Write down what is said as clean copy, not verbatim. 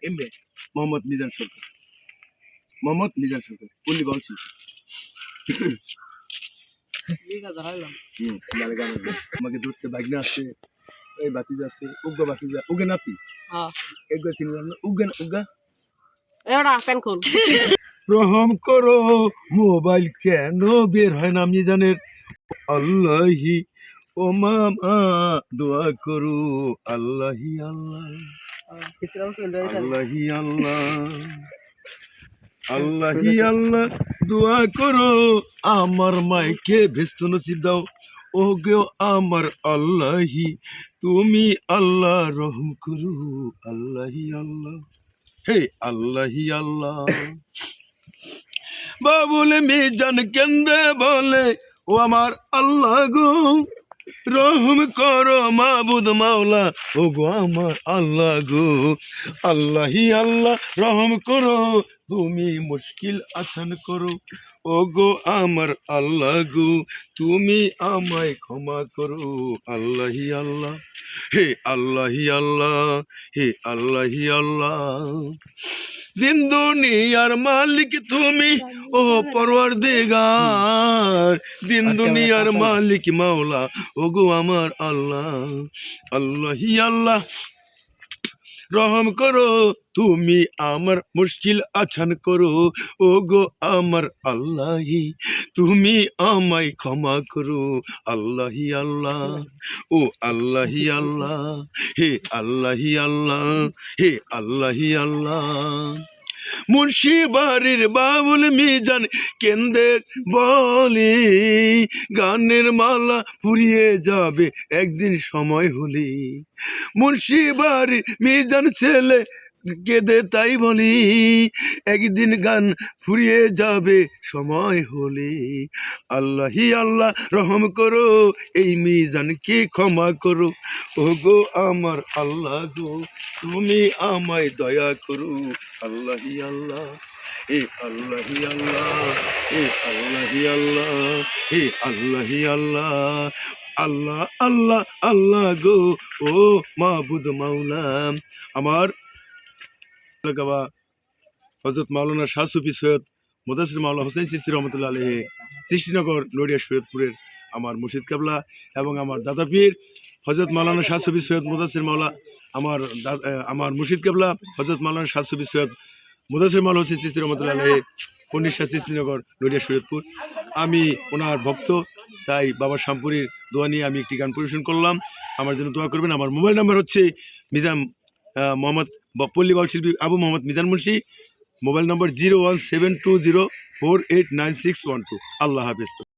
MBA Mohammad Mizan সরকার পল্লী বাউল শিল্পী। আমাকে ধরছে বাগনা আছে, এই বাতিজা আছে, উগ্গা বাতিজা, উগে নাতি এগুলো চিনলাম না, উগ্গা রহম করো মোবাইল কেন বের হয় না মিজানের আল্লাহি ও মামা দোয়া করো আল্লাহি আল্লাহ আল্লাহি আল্লাহ আল্লাহি আল্লাহ দোয়া করো আমার মাইকে ভেস্ত নসিব দাও ও গো আমার আল্লাহি তুমি আল্লাহ রহম করো আল্লাহি আল্লাহ হে আল্লাহি আল্লাহ বাবুল মিজান কেন্দে বলে ও আমার আল্লাহ গো রহম করো মাবুদ মাওলা ও গো আমার আল্লাহ গো আল্লাহি আল্লাহ রহম করো তুমি মুশকিল আসান করো ও গো আমার আল্লাহ গো তুমি আমায় ক্ষমা করো আল্লাহি আল্লাহ হে আল্লাহি আল্লাহ হে আল্লাহি আল্লাহ দিন দুনিয়ার মালিক তুমি ও পরওয়ারদিগার দিন দুনিয়ার মালিক মাওলা ও গো আমার আল্লাহ আল্লাহি আল্লাহ রহম করো তুমি আমার মুশকিল আসান করো ও গো আমার আল্লাহি তুমি আমায় ক্ষমা করো আল্লাহি আল্লাহ ও আল্লাহি আল্লাহ হে আল্লাহি আল্লাহ হে আল্লাহি আল্লাহ মুন্সি বাড়ির বাবুল মিজান কেন্দে বলে গানের মালা ফুরিয়ে যাবে একদিন সময় হলে মুন্সি বাড়ির মিজান ছেলে কেঁদে তাই বলি একদিন গান ফুরিয়ে যাবে সময় হলে আল্লাহি আল্লাহ রহম করো এই মিজানকে ক্ষমা করো ও গো আমার আল্লাহ গো তুমি আমায় দয়া করো আল্লাহি আল্লাহ এ আল্লাহি আল্লাহ এ আল্লাহি আল্লাহ এ আল্লাহি আল্লাহ আল্লাহ আল্লাহ আল্লাহ গো ও মাবুদ মাওলা আমার হযরত মাওলানা শাহ সুফি সৈয়দ মুদাসসির মাওলানা হোসেন চিশতি রহমতুল্লাহ আলাইহি সৃষ্টিনগর নড়িয়া শরীয়তপুরের আমার মুর্শিদ কেবলা এবং আমার দাদা পীর হযরত মাওলানা শাহ সুফি সৈয়দ মুদাসসির মাওলা আমার মুর্শিদ কেবলা হযরত মাওলানা শাহ সুফি সৈয়দ মুদাসসির মাওলানা হোসেন চিশতি রহমতুল্লাহ আলাইহি পন্ডিত সৃষ্টিনগর নড়িয়া শরীয়তপুর। আমি ওনার ভক্ত, তাই বাবার শামপুরীর দোয়া নিয়ে আমি একটি গান পরিবেশন করলাম। আমার জন্য দোয়া করবেন। আমার মোবাইল নাম্বার হচ্ছে মিজান মোহাম্মদ পল্লী বাউল শিল্পী আবু মোহাম্মদ মিজান মুন্সি। Mobile number 01720489612। আল্লাহ হাফেজ।